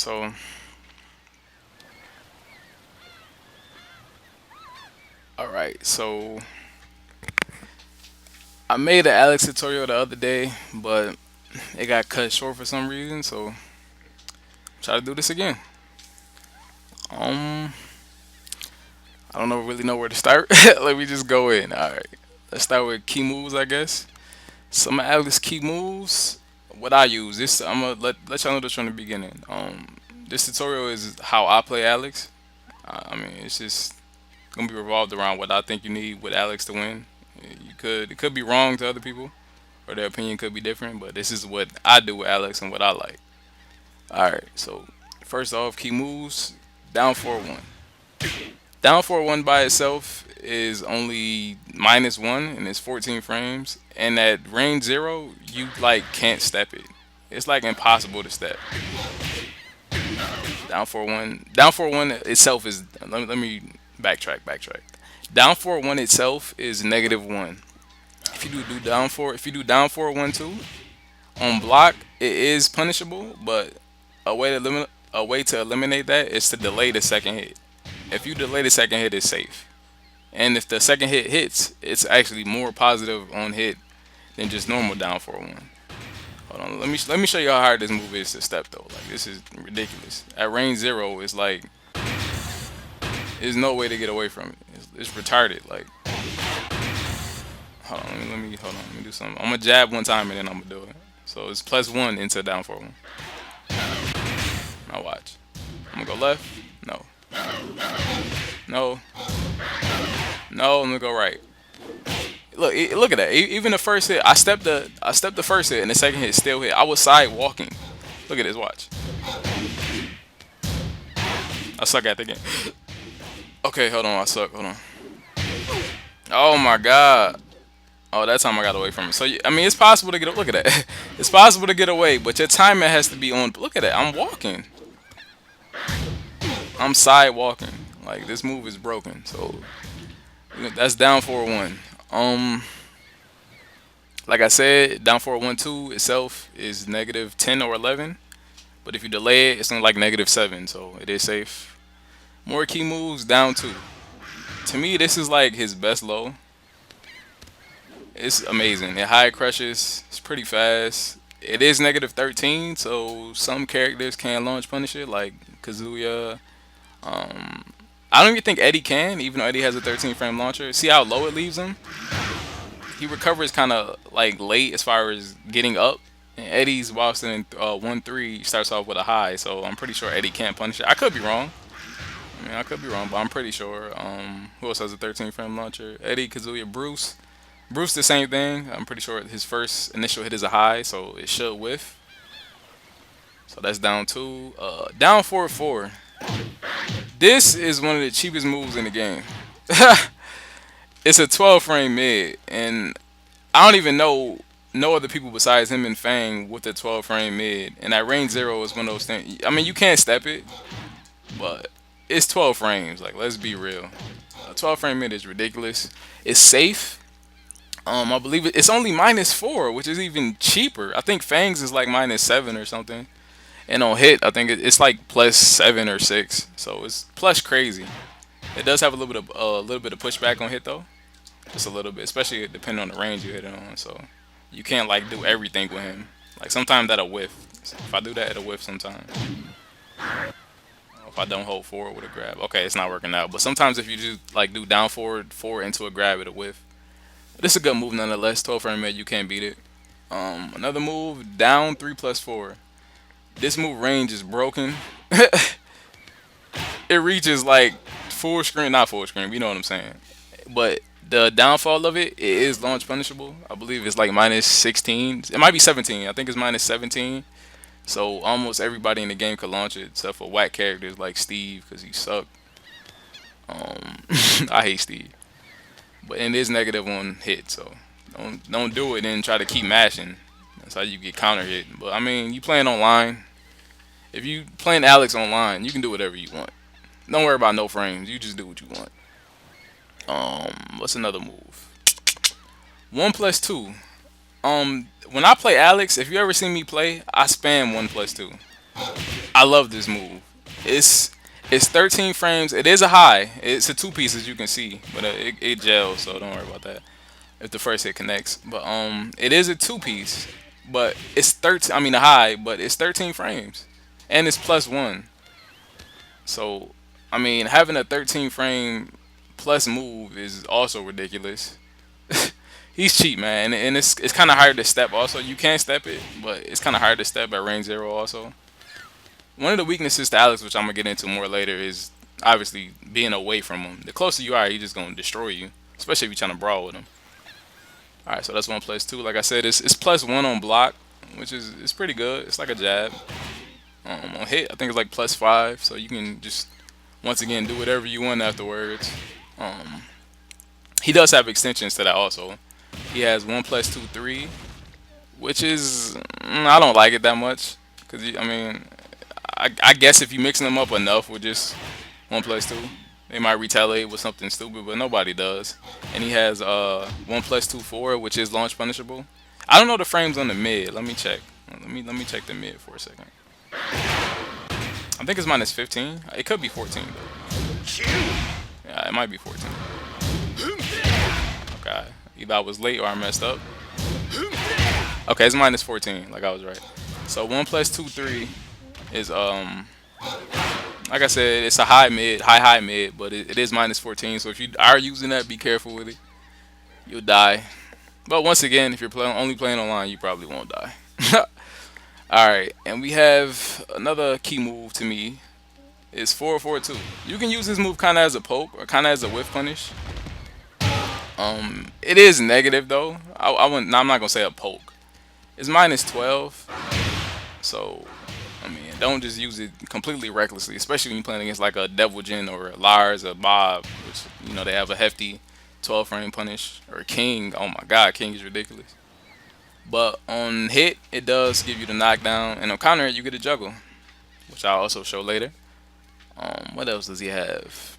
So, all right. So, I made an Alex tutorial the other day, but it got cut short for some reason. So, try to do this again. Um, I don't know really know where to start. Let me just go in. All right. Let's start with key moves, I guess. Some of Alex key moves. What I use. This I'm gonna let y'all know this from the beginning. This tutorial is how I play Alex. I mean, it's just gonna be revolved around what I think you need with Alex to win. It could be wrong to other people, or their opinion could be different, but this is what I do with Alex and what I like. All right, so first off, key moves down 4-1. Down 4-1 by itself is only -1 and it's 14 frames. And at range zero, you like can't step it. It's like impossible to step. Down 4-1 itself is. Let me backtrack. Down 4-1 itself is -1. If you do down 4-1-2 on block, it is punishable. But a way to eliminate that is to delay the second hit. If you delay the second hit, it's safe. And if the second hit hits, it's actually more positive on hit than just normal down 4-1. Hold on, let me show you how hard this move is to step though. Like this is ridiculous. At range zero, it's like there's no way to get away from it. It's retarded. Like hold on, let me do something. I'm gonna jab one time and then I'm gonna do it. So it's +1 into down 4-1. Now watch. I'm gonna go left. No. No. No. I'm gonna go right. Look at that. Even the first hit, I stepped the first hit, and the second hit still hit. I was side walking. Look at this. Watch. I suck at the game. Okay, hold on. I suck. Hold on. Oh my god. Oh, that time I got away from it. So I mean, it's possible to get. Look at that. It's possible to get away, but your timing has to be on. Look at that. I'm walking. I'm side walking. Like this move is broken. So that's down 4-1. Like I said, down 4-1-2 itself is -10 or 11. But if you delay it, it's only like -7, so it is safe. More key moves, down 2. To me, this is like his best low. It's amazing. It high crushes. It's pretty fast. It is -13, so some characters can launch punish it, like Kazuya. I don't even think Eddie can, even though Eddie has a 13 frame launcher. See how low it leaves him? He recovers kind of like late as far as getting up. And Eddie's whilst in 1-3 starts off with a high, so I'm pretty sure Eddie can't punish it. I could be wrong. I mean, I could be wrong, but I'm pretty sure. Who else has a 13 frame launcher? Eddie, Kazuya, Bruce. Bruce, the same thing. I'm pretty sure his first initial hit is a high, so it should whiff. So that's down 2. Down 4-4. This is one of the cheapest moves in the game. It's a 12 frame mid, and I don't even know no other people besides him and Fang with the 12 frame mid. And at range zero is one of those things. I mean, you can't step it, but it's 12 frames. Like, let's be real. A 12 frame mid is ridiculous. It's safe. I believe it's only -4, which is even cheaper. I think Fang's is like -7 or something. And on hit, I think it's like +7 or 6. So it's plus crazy. It does have a little bit of pushback on hit though. Just a little bit, especially depending on the range you hit it on. So you can't like do everything with him. Like sometimes that'll whiff. If I do that, it'll whiff sometimes. If I don't hold forward with a grab, okay, it's not working out. But sometimes if you just like do down forward into a grab, it'll whiff. But it's a good move nonetheless. 12 frame mid, you can't beat it. Another move, down 3+4. This move range is broken. It reaches like full screen, not full screen. You know what I'm saying. But the downfall of it is launch punishable. I believe it's like -16. It might be 17. I think it's -17. So almost everybody in the game could launch it, except for whack characters like Steve, because he sucked. I hate Steve. But it is negative on hit, so don't do it and try to keep mashing. That's how you get counter hit. But I mean, you playing online. If you playing Alex online, you can do whatever you want. Don't worry about no frames. You just do what you want. What's another move? 1+2. When I play Alex, if you ever see me play, I spam 1+2. I love this move. It's it's 13 frames. It is a high. It's a two piece as you can see, but it gels, so don't worry about that. If the first hit connects, but it is a two piece, but it's 13. I mean a high, but it's 13 frames, and it's plus one. So I mean having a 13 frame plus move is also ridiculous. He's cheap, man, and it's kind of hard to step. Also, you can step it, but it's kind of hard to step at range zero. Also, one of the weaknesses to Alex, which I'm gonna get into more later, is obviously being away from him. The closer you are, he's just gonna destroy you, especially if you're trying to brawl with him. All right, so that's one plus two. Like I said, it's plus one on block, which is it's pretty good. It's like a jab. On hit, I think it's like plus five, so you can just once again do whatever you want afterwards. Um, he does have extensions to that also. He has one plus two three, which is I don't like it that much because I mean I guess if you mixing them up enough with just one plus two, they might retaliate with something stupid, but nobody does. And he has one plus two four, which is launch punishable. I don't know the frames on the mid. Let me check. Let me check the mid for a second. I think it's minus 15. It could be 14 though. Yeah, it might be 14. Okay, either I was late or I messed up. Okay, it's minus 14. Like I was right. So one plus two three is like I said, it's a high mid, high mid, but it is minus 14. So if you are using that, be careful with it. You'll die. But once again, if you're only playing online, you probably won't die. All right, and we have another key move to me is 442. You can use this move kind of as a poke or kind of as a whiff punish. It is negative though. I wouldn't. I'm not gonna say a poke. It's minus 12. So I mean, don't just use it completely recklessly, especially when you're playing against like a Devil Jin or a Lars or Bob, which they have a hefty 12 frame punish or King. Oh my God, King is ridiculous. But on hit, it does give you the knockdown, and on counter hit, you get a juggle, which I'll also show later. What else does he have?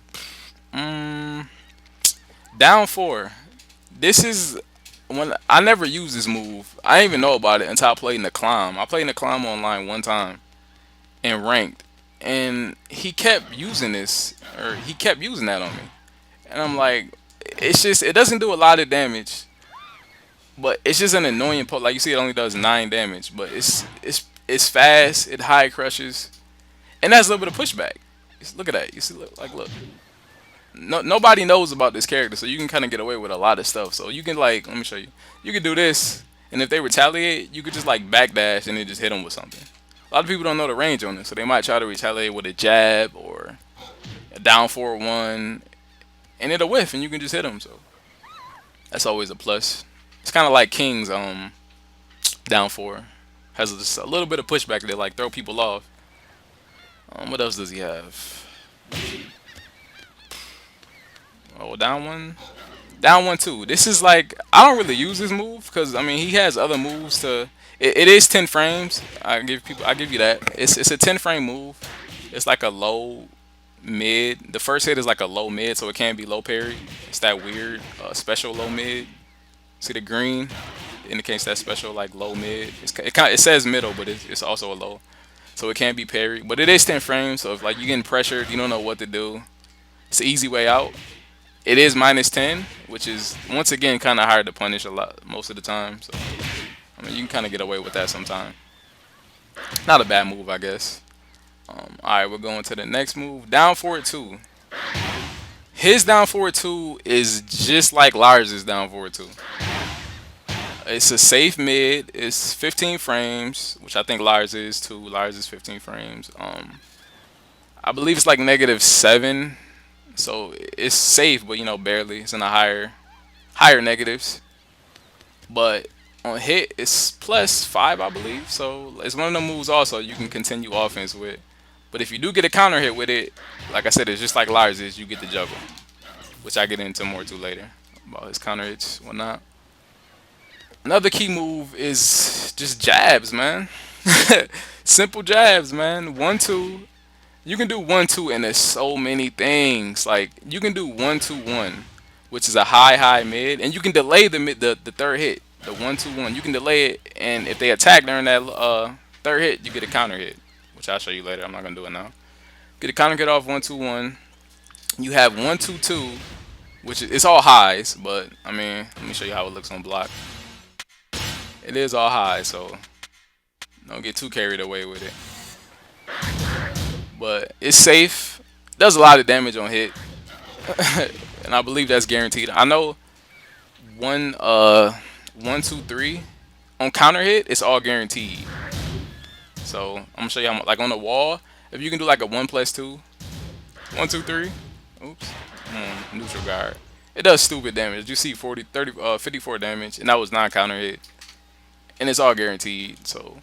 Down four. This is when I never used this move. I didn't even know about it until I played in the climb. I played in the climb online one time and ranked, and he kept using this, or he kept using that on me, and I'm like, it's just it doesn't do a lot of damage, but it's just an annoying poke. Like you see, it only does 9 damage, but it's fast, it high crushes, and that's a little bit of pushback. Look at that. You see, look. No, nobody knows about this character, so you can kind of get away with a lot of stuff. So you can let me show you. You can do this, and if they retaliate, you could just like backdash and then just hit them with something. A lot of people don't know the range on this, so they might try to retaliate with a jab or a down 4-1, and it'll whiff, and you can just hit them. So that's always a plus. It's kind of like King's down 4 has just a little bit of pushback that like throw people off. What else does he have? Oh, down one too. This is like I don't really use this move because I mean he has other moves to. It is 10 frames. I give you that. It's a 10 frame move. It's like a low mid. The first hit is like a low mid, so it can be low parry. It's that weird special low mid. See the green indicates that special like low mid. It says middle, but it's also a low, so it can be parry. But it is 10 frames, so if like you're getting pressured, you don't know what to do. It's an easy way out. It is minus 10, which is once again kind of hard to punish a lot most of the time. So I mean you can kind of get away with that sometimes. Not a bad move, I guess. All right, we're going to the next move. Down forward 2. His down forward 2 is just like Lars's down forward 2. It's a safe mid. It's 15 frames, which I think Lars is too. Lars is 15 frames. I believe it's like -7. So it's safe, but barely. It's in the higher negatives. But on hit, it's +5, I believe. So it's one of the moves also you can continue offense with. But if you do get a counter hit with it, like I said, it's just like Lars is. You get the juggle, which I get into more too later about his counter hits, whatnot. Another key move is just jabs, man. Simple jabs, man. 1-2. You can do 1-2 and there's so many things. Like you can do 1-2-1, which is a high mid, and you can delay the third hit, the 1-2-1. You can delay it, and if they attack during that third hit, you get a counter hit, which I'll show you later. I'm not gonna do it now. Get a counter hit off 1-2-1. You have 1-2-2, which is it's all highs, but I mean, let me show you how it looks on block. It is all highs, so don't get too carried away with it. But it's safe. Does a lot of damage on hit, and I believe that's guaranteed. I know 1-2-3 on counter hit, it's all guaranteed. So I'm gonna show you how much, like on the wall, if you can do like a 1+2, 1-2-3. Oops. Neutral guard. It does stupid damage. You see 54 damage, and that was non-counter hit, and it's all guaranteed. So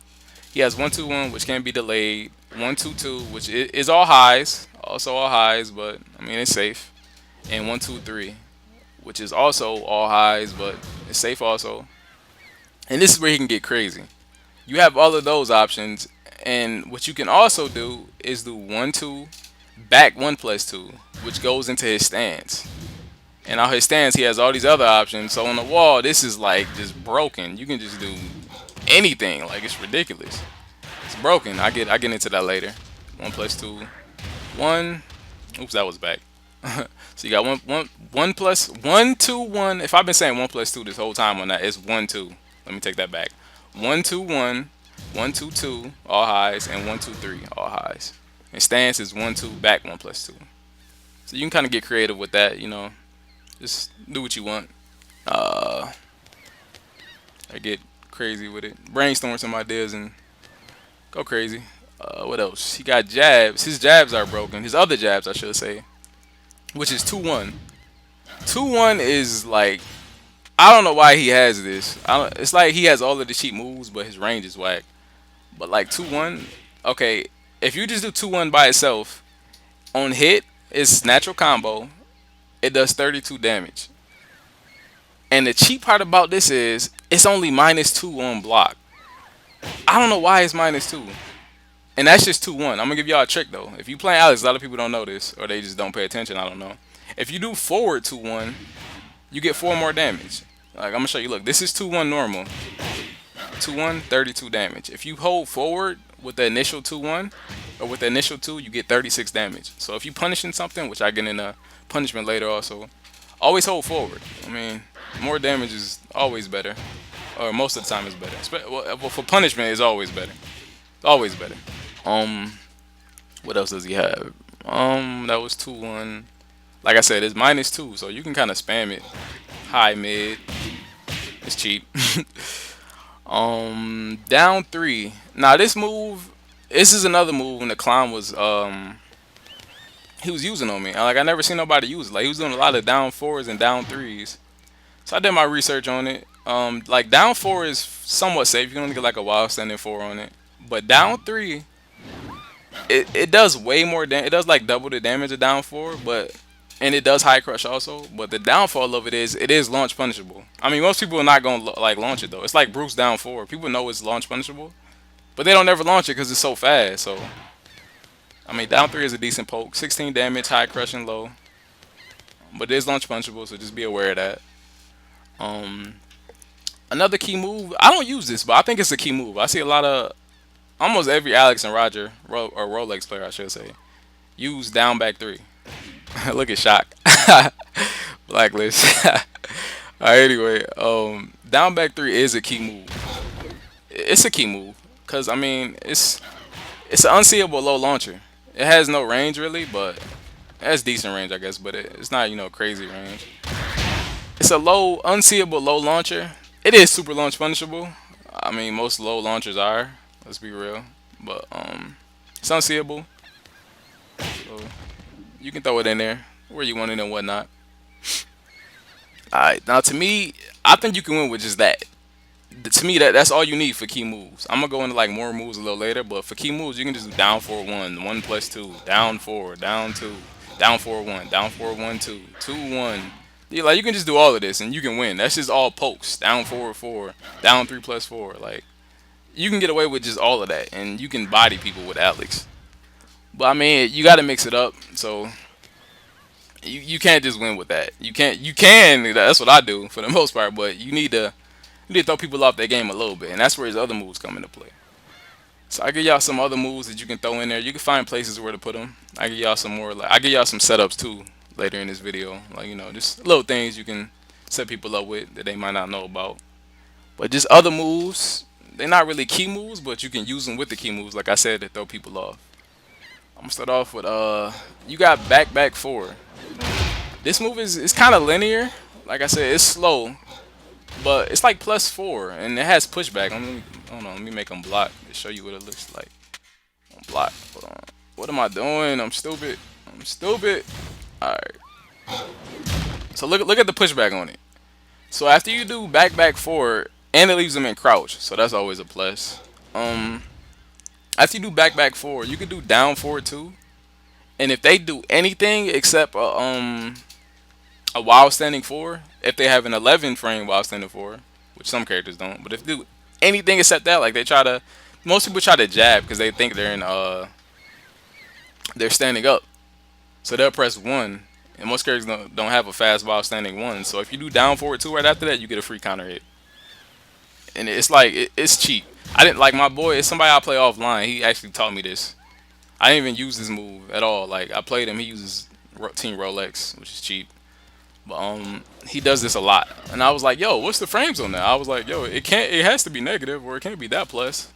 he has 1-2-1, which can be delayed. 1-2-2, which is all highs, also all highs, but I mean it's safe. And 1-2-3, which is also all highs, but it's safe also. And this is where he can get crazy. You have all of those options, and what you can also do is do 1-2 back 1+2, which goes into his stance. And on his stance, he has all these other options. So on the wall, this is like just broken. You can just do anything. Like it's ridiculous. It's broken. I get into that later. 1+2, 1. Oops, that was back. So you got 1+1, 2-1. If I've been saying 1+2 this whole time on that, it's 1-2. Let me take that back. 1-2-1, 1-2-2, all highs, and 1-2-3, all highs. And stance is 1-2 back 1+2. So you can kind of get creative with that. Just do what you want. I get crazy with it. Brainstorm some ideas and go crazy. What else? He got jabs. His jabs are broken. His other jabs, I should say, which is 2-1. 2-1 is like, I don't know why he has this. It's like he has all of the cheap moves, but his range is whack. But like 2-1, okay, if you just do 2-1 by itself, on hit, it's natural combo. It does 32 damage. And the cheap part about this is it's only -2 on block. I don't know why it's -2. And that's just 2-1. I'm gonna give y'all a trick though. If you play Alex, a lot of people don't know this, or they just don't pay attention. I don't know. If you do forward 2-1, you get 4 more damage. Like I'm gonna show you. Look, this is 2-1 normal. 2-1, 32 damage. If you hold forward with the initial 2-1, or with the initial 2, you get 36 damage. So if you punishing something, which I get in a punishment later also, always hold forward. I mean, more damage is always better, or most of the time is better. Well, for punishment, it's always better. Always better. What else does he have? That was 2-1. Like I said, it's -2, so you can kind of spam it. High, mid. It's cheap. Down 3. Now this move, this is another move when the clown was he was using on me. Like I never seen nobody use it. Like he was doing a lot of down 4s and down 3s. So I did my research on it. Like down 4 is somewhat safe. You can only get like a wild standing 4 on it. But down 3, it does way more damage. It does like double the damage of down 4, and it does high crush also. But the downfall of it is launch punishable. I mean, most people are not gonna like launch it though. It's like Bruce down 4. People know it's launch punishable, but they don't ever launch it because it's so fast. So I mean, down 3 is a decent poke. 16 damage, high crush and low, but it is launch punishable. So just be aware of that. Another key move. I don't use this, but I think it's a key move. I see a lot of almost every Alex and Roger or Rolex player, I should say, use down back 3. Look at Shock. Blacklist. Alright, anyway, down back 3 is a key move. It's a key move because I mean it's an unseeable low launcher. It has no range really, but it has decent range, I guess. But it's not crazy range. It's a low unseeable low launcher. It is super launch punishable. I mean most low launchers are. Let's be real, but it's unseeable. So you can throw it in there where you want it and whatnot. Alright, now to me, I think you can win with just that. To me, that's all you need for key moves. I'm gonna go into like more moves a little later, but for key moves, you can just do down 4-1, 1+2, down 4, down 2, down 4-1, down 4-1-2, 2-1. Yeah, like you can just do all of this and you can win. That's just all pokes. Down 4-4, down 3+4. Like you can get away with just all of that, and you can body people with Alex. But I mean, you got to mix it up. So you can't just win with that. You can't. You can. That's what I do for the most part. But you need to throw people off their game a little bit, and that's where his other moves come into play. So I give y'all some other moves that you can throw in there. You can find places where to put them. I give y'all some more. Like I give y'all some setups too later in this video. Like just little things you can set people up with that they might not know about. But just other moves. They're not really key moves, but you can use them with the key moves. Like I said, to throw people off. I'm gonna start off with you got back four. This move is kind of linear. Like I said, it's slow, but it's like +4, and it has pushback. Hold on, let me make them block to show you what it looks like. Block. Hold on. What am I doing? I'm stupid. I'm stupid. All right. So look at the pushback on it. So after you do back forward, and it leaves them in crouch, so that's always a plus. After you do back forward, you can do down forward too. And if they do anything except a wild standing four, if they have an 11 frame wild standing four, which some characters don't, but if they do anything except that, like most people try to jab because they think they're standing up, so they'll press one, and most characters don't have a fast wild standing one. So if you do down forward two right after that, you get a free counter hit, and it's like it's cheap. I didn't like my boy. It's somebody I play offline. He actually taught me this. I didn't even use this move at all. Like I played him. He uses Team Rolex, which is cheap. But he does this a lot, and I was like, "Yo, what's the frames on that?" I was like, "Yo, it has to be negative, or it can't be that plus."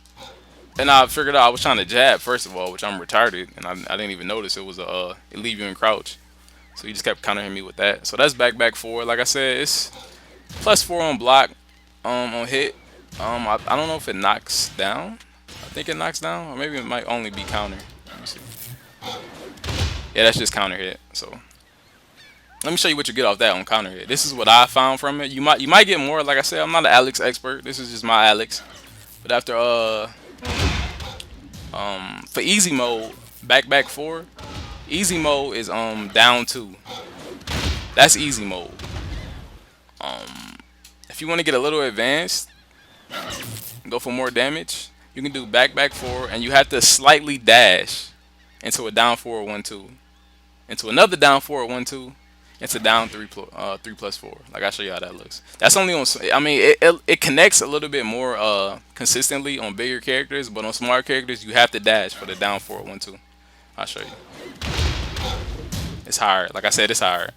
And I figured out I was trying to jab first of all, which I'm retarded, and I didn't even notice it was it leave you in crouch. So he just kept countering me with that. So that's back four. Like I said, it's +4 on block, on hit. I don't know if it knocks down. I think it knocks down, or maybe it might only be counter. Let me see. Yeah, that's just counter hit. So let me show you what you get off that on counter hit. This is what I found from it. You might get more. Like I said, I'm not an Alex expert. This is just my Alex. But after for easy mode, back four, easy mode is down two. That's easy mode. If you want to get a little advanced, go for more damage, you can do back four, and you have to slightly dash into a down four 1-2, into another down four 1-2. It's a down 3+4. Like I'll show you how that looks. That's only on. I mean, it connects a little bit more consistently on bigger characters, but on smaller characters you have to dash for the down 4 1-2. I'll show you. It's hard. Like I said, it's hard.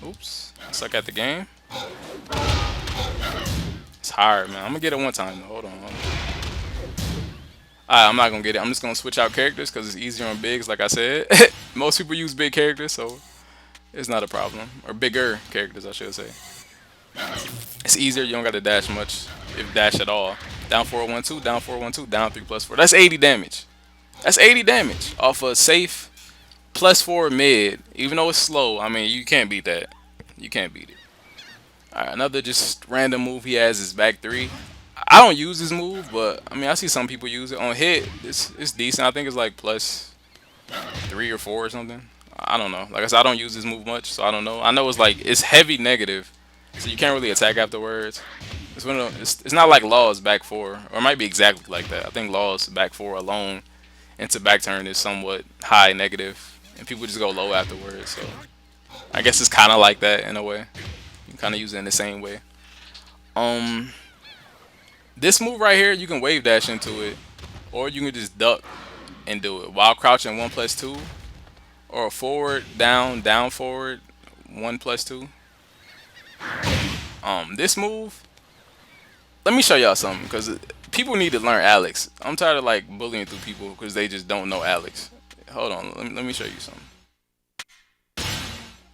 Oops, I suck at the game. It's hard, man. I'm gonna get it one time. Hold on. Alright, I'm not gonna get it. I'm just gonna switch out characters because it's easier on bigs. Like I said, most people use big characters, so it's not a problem. Or bigger characters, I should say. It's easier. You don't got to dash much, if dash at all. Down 4-1-2, down 4-1-2, down 3+4. That's 80 damage. That's 80 damage off a safe +4 mid. Even though it's slow, I mean, you can't beat that. You can't beat it. Alright, another just random move he has is back three. I don't use this move, but I mean, I see some people use it. On hit, it's decent. I think it's like +3 or 4 or something. I don't know. Like I said, I don't use this move much, so I don't know. I know it's heavy negative, so you can't really attack afterwards. It's not like Law's back four, or it might be exactly like that. I think Law's back four alone into back turn is somewhat high negative, and people just go low afterwards. So I guess it's kind of like that in a way. You can kind of use it in the same way. This move right here, you can wave dash into it, or you can just duck and do it while crouching 1+2. Or a forward, down forward, 1+2. This move, let me show y'all something, because people need to learn Alex. I'm tired of like bullying through people because they just don't know Alex. Hold on, let me show you something.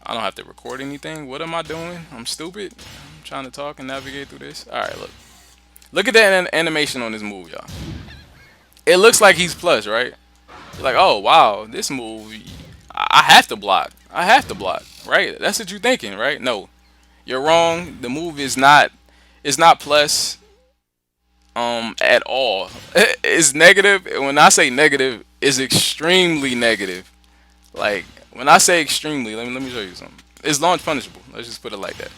I don't have to record anything. What am I doing? I'm stupid. I'm trying to talk and navigate through this. Alright, look at that animation on this move, y'all. It looks like he's plus, right? You're like, oh wow, this move, I have to block. I have to block, right? That's what you're thinking, right? No, you're wrong. The move is not. It's not plus. At all. It's negative. And when I say negative, it's extremely negative. Like when I say extremely, let me show you something. It's launch punishable. Let's just put it like that.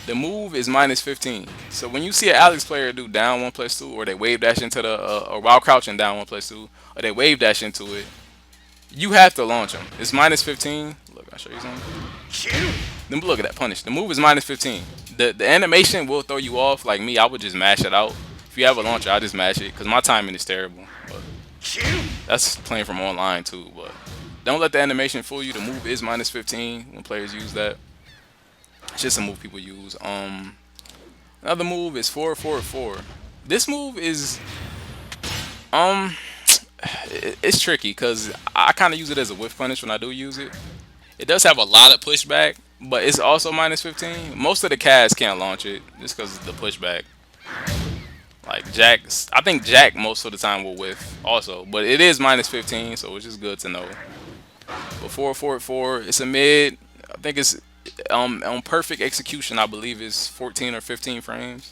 The move is -15. So when you see an Alex player do down 1+2, or they wave dash into the, or while crouching down 1+2, or they wave dash into it, you have to launch them. It's -15. Look, I'll show you something. Then look at that punish. The move is -15. The animation will throw you off. Like me, I would just mash it out. If you have a launcher, I just mash it because my timing is terrible. But That's playing from online too, but don't let the animation fool you. The move is minus 15 when players use that. It's just a move people use. Another move is 444. This move is um it's tricky because I kind of use it as a whiff punish when I do use it. It does have a lot of pushback, but it's also minus 15. Most of the casts can't launch it just because of the pushback. Like Jack, I think Jack most of the time will whiff also, but it is minus 15, so it's just good to know. But 444, it's a mid. I think it's on perfect execution. I believe is 14 or 15 frames.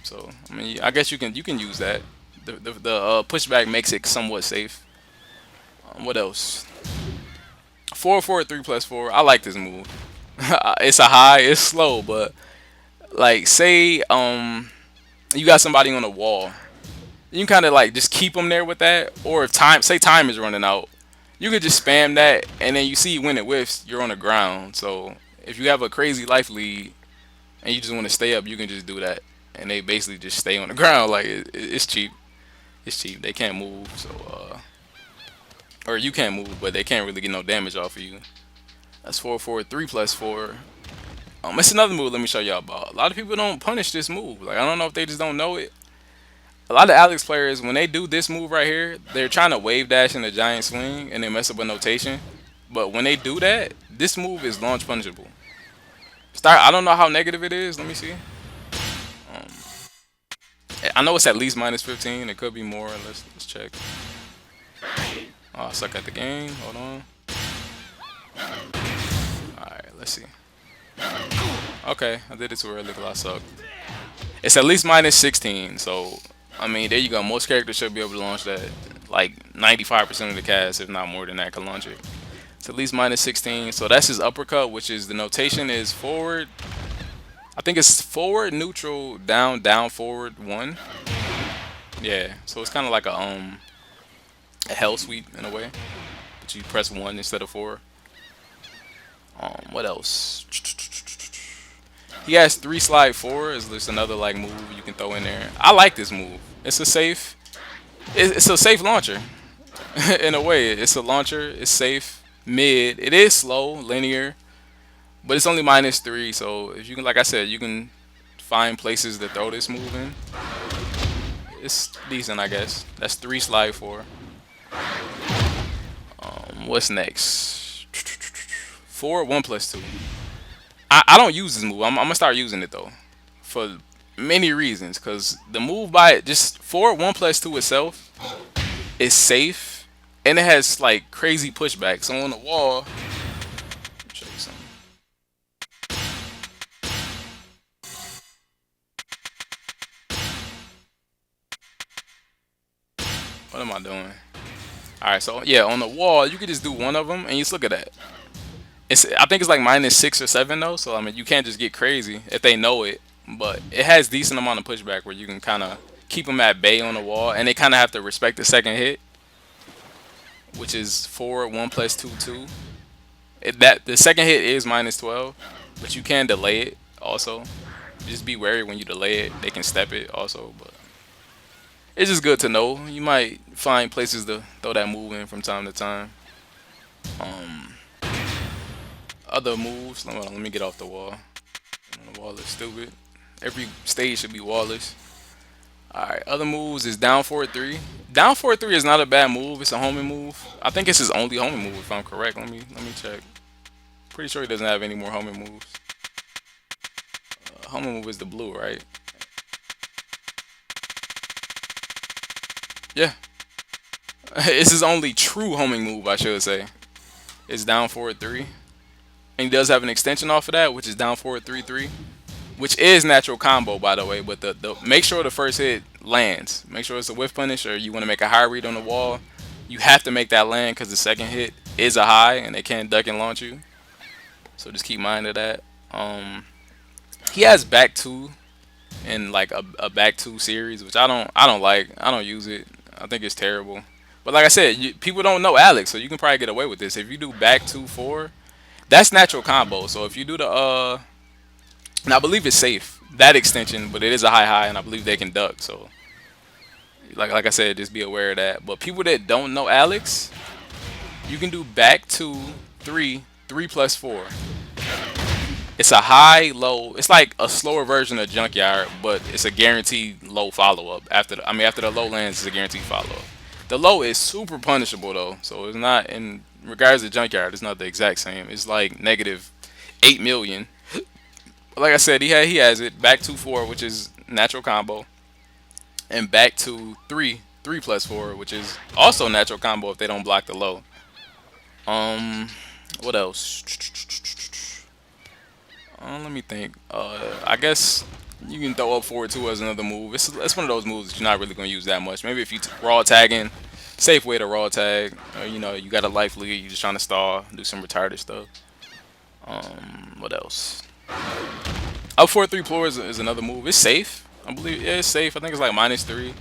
So I mean, I guess you can use that. The pushback makes it somewhat safe. What else? 443 plus 4. I like this move. It's a high. It's slow, but like say you got somebody on a wall, you can kind of like just keep them there with that. Or if time is running out, you could just spam that, and then you see when it whiffs, you're on the ground. So if you have a crazy life lead and you just want to stay up, you can just do that, and they basically just stay on the ground. Like it's cheap. It's cheap. They can't move, so or you can't move, but they can't really get no damage off of you. That's 443 plus 4. It's another move. Let me show y'all about. A lot of people don't punish this move. Like I don't know if they just don't know it. A lot of Alex players, when they do this move right here, they're trying to wave dash in a giant swing and they mess up a notation. But when they do that, this move is launch punishable. Start. I don't know how negative it is. Let me see. Um, I know it's at least minus 15. It could be more. Let's check. Oh, I suck at the game. Hold on. Alright, let's see. Okay, I did it too early because I suck. It's at least minus 16, so I mean, there you go. Most characters should be able to launch that. Like 95% of the cast, if not more than that, can launch it. It's at least minus 16, so that's his uppercut, which is the notation is forward. I think it's forward, neutral, down, down, forward, one. Yeah, so it's kind of like a hell sweep in a way, but you press one instead of four. What else? He has three slide four. Is just another like move you can throw in there. I like this move. It's a safe. It's a safe launcher. In a way, it's a launcher. It's safe. Mid. It is slow, linear, but it's only minus three. So if you can, like I said, you can find places to throw this move in. It's decent, I guess. That's three slide four. What's next? Four, one plus two. I don't use this move. I'm gonna start using it though, for many reasons. Cause the move by it, just four, one plus two itself is safe, and it has like crazy pushback. So on the wall, let me show you something. What am I doing? All right, so yeah, on the wall, you could just do one of them, and you just look at that. I think it's like minus 6 or 7 though, so I mean you can't just get crazy if they know it. But it has decent amount of pushback where you can kind of keep them at bay on the wall, and they kind of have to respect the second hit, which is 4, 1 plus 2, 2. That the second hit is minus 12, but you can delay it also. Just be wary when you delay it. They can step it also, but it's just good to know. You might find places to throw that move in from time to time. Um, Other moves. Let me get off the wall. The wall is stupid. Every stage should be wallless. Alright, other moves is down forward 3. Down forward 3 is not a bad move. It's a homing move. I think it's his only homing move if I'm correct. Let me check. Pretty sure he doesn't have any more homing moves. Homing move is the blue, right? Yeah. It's his only true homing move, I should say. It's down forward 3. And he does have an extension off of that, which is down forward 3-3. Which is natural combo, by the way, but the make sure the first hit lands. Make sure it's a whiff punish, or you want to make a high read on the wall. You have to make that land because the second hit is a high, and they can't duck and launch you. So just keep mind of that. He has back two in like a back two series, which I don't like. I don't use it. I think it's terrible. But like I said, people don't know Alex, so you can probably get away with this. If you do back 2-4, that's natural combo. So if you do the and I believe it's safe, that extension, but it is a high high, and I believe they can duck. So like I said, just be aware of that. But people that don't know Alex, you can do back two, three, 3+4. It's a high, low. It's like a slower version of Junkyard, but it's a guaranteed low follow up. After the low lands, it's a guaranteed follow up. The low is super punishable though, so it's not in regards to Junkyard. It's not the exact same. It's like negative 8 million. Like I said, he has it back 2-4, which is natural combo, and back to 3+4, which is also natural combo if they don't block the low. Um, what else? Let me think. I guess you can throw up forward two as another move. It's one of those moves that you're not really gonna use that much. Maybe if you raw tagging, safe way to raw tag. Or, you got a life lead, you just trying to stall, do some retarded stuff. What else? Up forward three floors is another move. It's safe. I believe yeah, it's safe. I think it's like -3.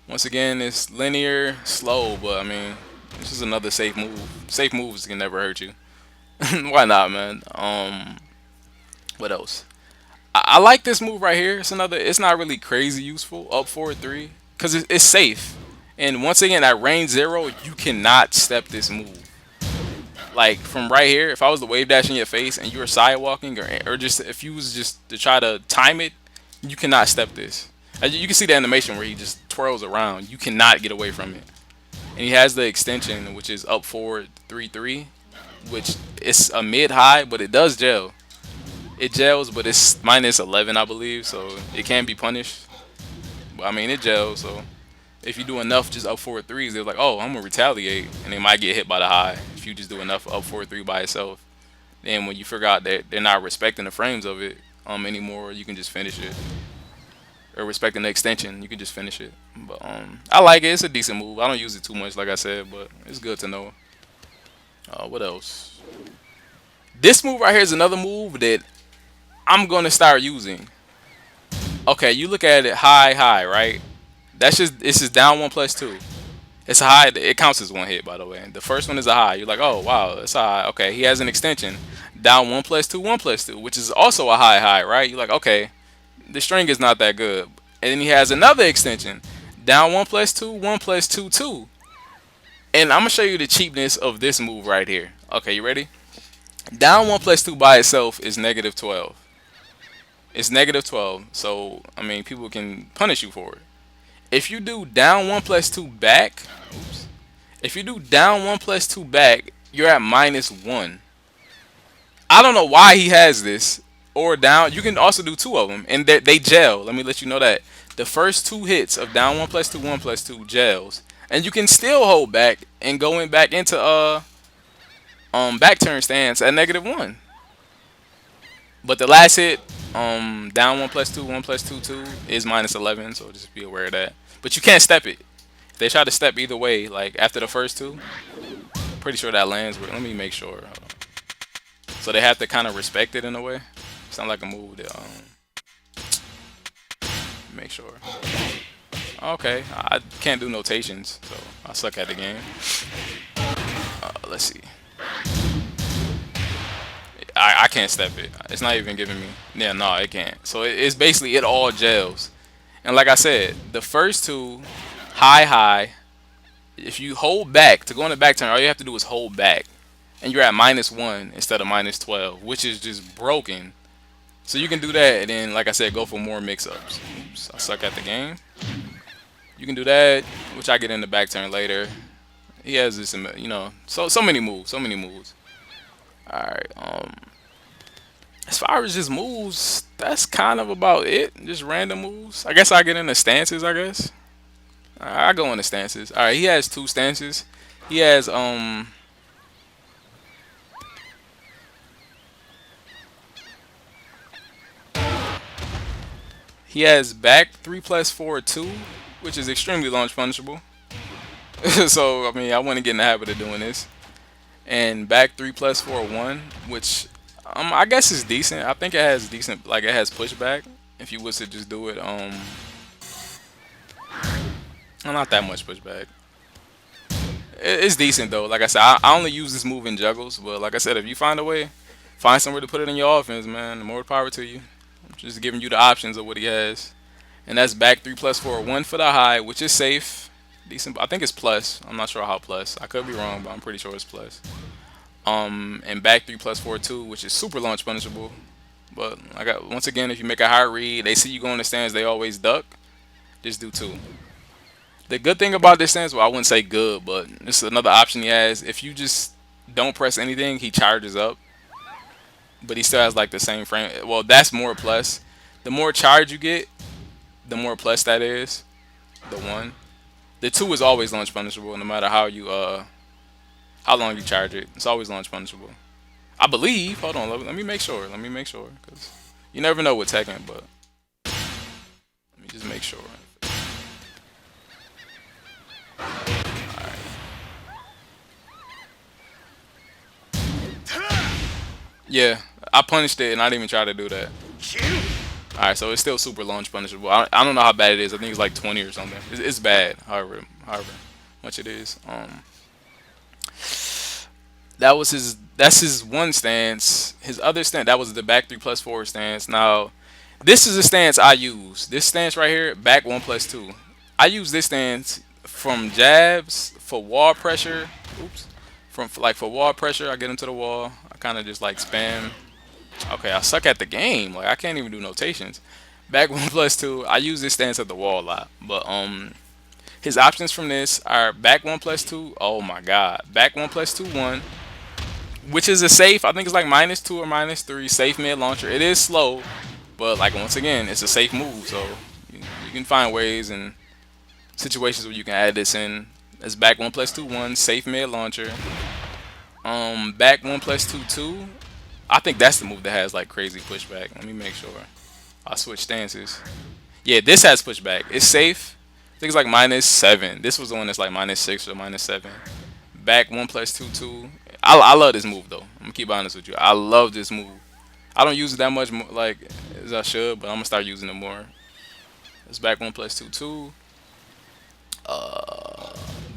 Once again, it's linear, slow, but I mean, this is another safe move. Safe moves can never hurt you. Why not, man? What else? I like this move right here. It's another. It's not really crazy useful. Up forward three, cause it's safe. And once again, at range 0, you cannot step this move. Like from right here, if I was to wave dash in your face and you were sidewalking, or just if you was just to try to time it, you cannot step this. You can see the animation where he just twirls around. You cannot get away from it. And he has the extension, which is up forward 3-3, which is a mid high, but it does gel. It gels, but it's -11, I believe, so it can be punished. But I mean, it gels, so if you do enough just up forward threes, they're like, oh, I'm gonna retaliate, and they might get hit by the high if you just do enough up forward three by itself. Then when you figure out that they're not respecting the frames of it anymore, you can just finish it. Or respecting the extension, you can just finish it. But I like it. It's a decent move. I don't use it too much, like I said, but it's good to know. What else? This move right here is another move that I'm gonna start using. Okay, you look at it high, right? It's just down 1+2. It's a high. It counts as one hit, by the way. The first one is a high. You're like, oh wow, that's a high. Okay, he has an extension. Down 1+2, 1+2, which is also a high, right? You're like, okay, the string is not that good. And then he has another extension. Down 1+2, 1+2, 2. And I'm gonna show you the cheapness of this move right here. Okay, you ready? Down 1+2 by itself is -12. It's -12. So I mean, people can punish you for it. If you do down 1+2 back, oops. If you do down 1+2 back, you're at -1. I don't know why he has this. Or down, you can also do two of them, and they gel. Let me let you know that the first two hits of down 1+2, 1+2 gels, and you can still hold back and go in back into back turn stance at -1. But the last hit, down 1+2, 1+2, 2 is -11, so just be aware of that. But you can't step it. If they try to step either way, like after the first two, pretty sure that lands. But let me make sure. So they have to kind of respect it in a way. Sound like a move that make sure. Okay, I can't do notations, so I suck at the game. Let's see. I can't step it. It's not even giving me. Yeah, no, it can't. So it's basically it all gels. And like I said, the first two, high. If you hold back to go in the back turn, all you have to do is hold back, and you're at -1 instead of -12, which is just broken. So you can do that, and then, like I said, go for more mix-ups. Oops, I suck at the game. You can do that, which I get in the back turn later. He has this, so many moves, so many moves. All right. As far as just moves, that's kind of about it. Just random moves. I guess I get into stances. I guess I go into stances. All right. He has two stances. He has He has back 3+4 2, which is extremely launch punishable. So I mean, I want to get in the habit of doing this. And back 3+4 1, which I guess is decent. I think it has decent, like it has pushback. If you was to just do it, not that much pushback. It's decent though. Like I said, I only use this move in juggles, but like I said, if you find a way, find somewhere to put it in your offense, man, the more power to you. I'm just giving you the options of what he has. and that's back 3 plus 4, one for the high, which is safe. Decent. I think it's plus. I'm not sure how plus. I could be wrong, but I'm pretty sure it's plus. And back 3 plus 4 2, which is super launch punishable. But I got once again, if you make a high read, they see you go in the stands, they always duck. Just do two. The good thing about this stance, well, I wouldn't say good, but this is another option he has. If you just don't press anything, he charges up, but he still has like the same frame. Well, that's more plus. The more charge you get, the more plus that is. The one, the two is always launch punishable, no matter how long you charge it. It's always launch punishable. I believe. Hold on, let me make sure. Let me make sure, because you never know with Tekken, but let me just make sure. Yeah, I punished it and I didn't even try to do that. Alright, so it's still super launch punishable. I don't know how bad it is. I think it's like 20 or something. It's bad, however much it is. That's his one stance. His other stance, that was the back 3 plus 4 stance. Now, this is the stance I use. This stance right here, back 1 plus 2. I use this stance from jabs for wall pressure. Oops. For wall pressure, I get into the wall. I kind of just like spam. Okay, I suck at the game. Like I can't even do notations. Back 1 plus 2. I use this stance at the wall a lot, but his options from this are back 1 plus 2. Oh my god, back 1 plus 2 1, which is a safe. I think it's like -2 or -3 safe mid launcher. It is slow, but like once again, it's a safe move. So you can find ways and situations where you can add this in. It's back 1 plus 2 1 safe mid launcher. Back 1 plus 2 2. I think that's the move that has like crazy pushback. Let me make sure. I switch stances. Yeah, this has pushback. It's safe. I think it's like -7. This was the one that's like -6 or -7. Back 1 plus 2 2. I love this move though. I'm gonna keep honest with you. I love this move. I don't use it that much like as I should, but I'm gonna start using it more. It's back 1 plus 2 2.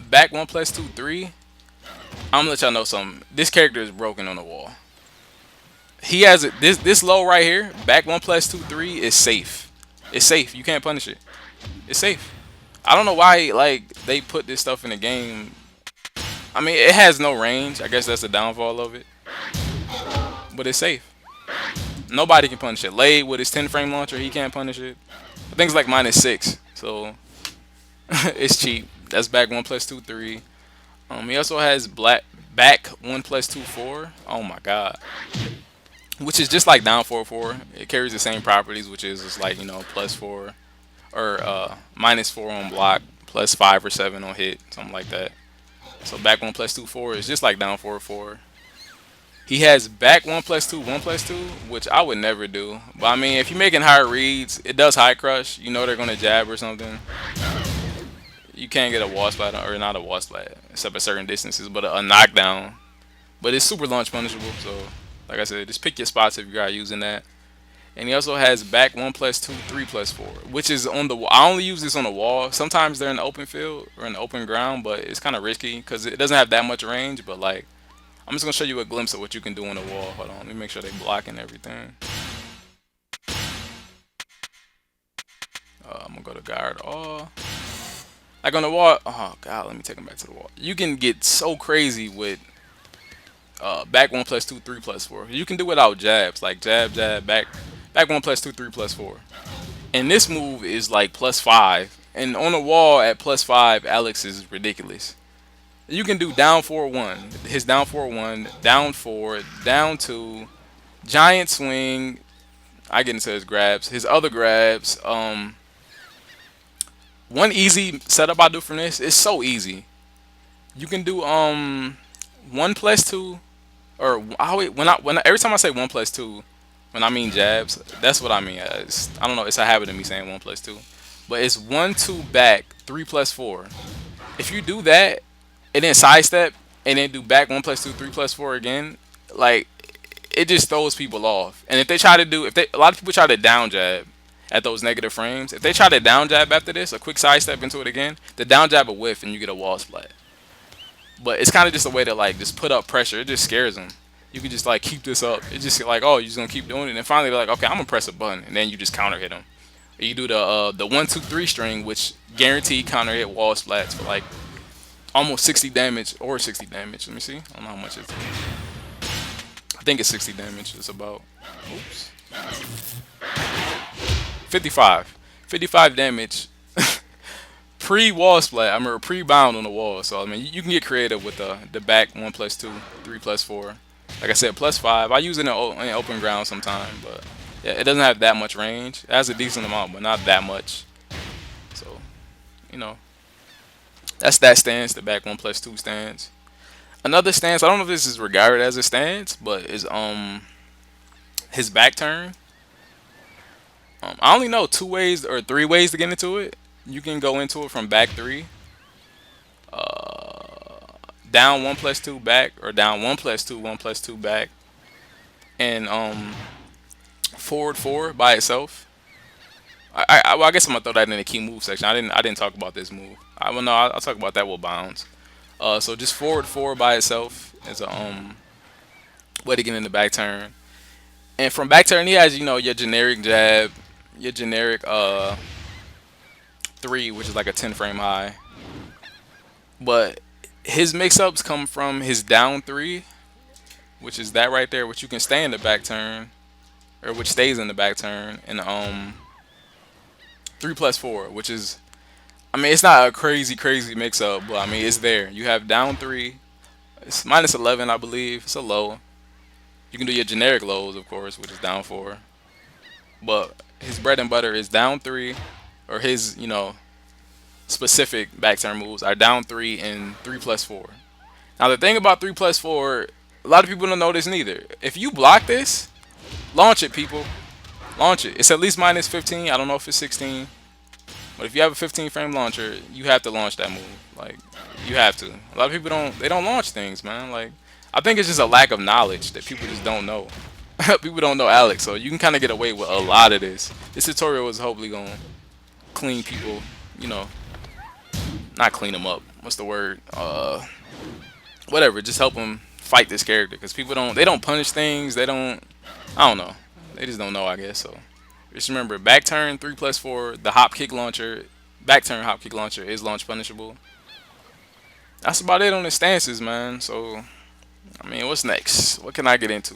Back 1 plus 2 3. I'm gonna let y'all know something. This character is broken on the wall. He has it. This low right here. Back 1 plus 2 3 is safe. It's safe. You can't punish it. It's safe. I don't know why like they put this stuff in the game. I mean, it has no range. I guess that's the downfall of it. But it's safe. Nobody can punish it. Lay with his 10 frame launcher, he can't punish it. I think it's like -6. So it's cheap. That's back 1 plus 2 3. He also has back 1 plus 2 4. Oh my god. Which is just like down 4 4. It carries the same properties, which is just like +4 or -4 on block, +5 or 7 on hit, something like that. So back 1 plus 2 4 is just like down 4 4. He has back 1 plus 2 1 plus 2, which I would never do. But I mean, if you're making higher reads, it does high crush. You know they're gonna jab or something. You can't get a wall splat or not a wall splat, except at certain distances, but a knockdown. But it's super launch punishable, so like I said, just pick your spots if you're using that. And he also has back 1 plus 2 3 plus 4, which is on the wall. I only use this on the wall. Sometimes they're in the open field or in the open ground, but it's kind of risky because it doesn't have that much range. But like, I'm just gonna show you a glimpse of what you can do on the wall. Hold on, let me make sure they blocking everything. I'm gonna go to guard all. Like on the wall. Oh god, let me take him back to the wall. You can get so crazy with back 1 plus 2 3 plus 4. You can do without jabs, like jab jab back 1 plus 2 3 plus 4. And this move is like +5. And on the wall at +5, Alex is ridiculous. You can do down 4 1. His down 4 1, down 4, down 2, giant swing. I get into his grabs. His other grabs. One easy setup I do from this. It's so easy. You can do 1 plus 2. Or every time I say 1 plus 2, when I mean jabs, that's what I mean. I don't know. It's a habit of me saying 1 plus 2, but it's 1 2 back 3 plus 4. If you do that and then sidestep and then do back 1 plus 2 3 plus 4 again, like it just throws people off. And if they try to a lot of people try to down jab at those negative frames. If they try to down jab after this, a quick sidestep into it again, the down jab will whiff and you get a wall splat. But it's kind of just a way to like just put up pressure. It just scares them. You can just like keep this up. It's just like, oh, you're just gonna keep doing it, and finally they're like, okay, I'm gonna press a button, and then you just counter hit them. You do the 1 2 3 string, which guaranteed counter hit wall splats for like almost 60 damage or 60 damage. Let me see. I don't know how much it's. I think it's 60 damage. It's about. Oops. 55. 55 damage. Pre wall splat. I remember pre bound on the wall. So I mean, you can get creative with the back 1+2, 3+4. Like I said, +5. I use it in open ground sometime, but yeah, it doesn't have that much range. It has a decent amount, but not that much. So you know, that's that stance. The back 1+2 stance. Another stance. I don't know if this is regarded as a stance, but is his back turn. I only know 2 ways or 3 ways to get into it. You can go into it from back three, down 1+2 back, or down 1+2, 1+2 back, and forward four by itself. Well, I guess I'm gonna throw that in the key move section. I didn't talk about this move. I well, no, I'll talk about that with bounds. So just forward four by itself is a way to get in the back turn. And from back turn, he has your generic jab, your generic three, which is like a 10 frame high. But his mix ups come from his down three, which is that right there, which you can stay in the back turn, or which stays in the back turn, and 3+4, which is, I mean, it's not a crazy mix up, but I mean, it's there. You have down three, it's -11, I believe. It's a low. You can do your generic lows, of course, which is down four. But his bread and butter is down three, or his, specific back turn moves are down three and 3+4. Now, the thing about 3+4, a lot of people don't know this neither. If you block this, launch it, people. Launch it. It's at least -15. I don't know if it's 16. But if you have a 15 frame launcher, you have to launch that move. Like, you have to. A lot of people don't launch things, man. Like, I think it's just a lack of knowledge that people just don't know. People don't know Alex, so you can kind of get away with a lot of this. This tutorial is hopefully going to clean people, not clean them up. What's the word? Whatever. Just help them fight this character, because people don't punish things. They don't. I don't know. They just don't know, I guess. So just remember, back turn 3+4. The hop kick launcher, back turn hop kick launcher is launch punishable. That's about it on the stances, man. So I mean, what's next? What can I get into?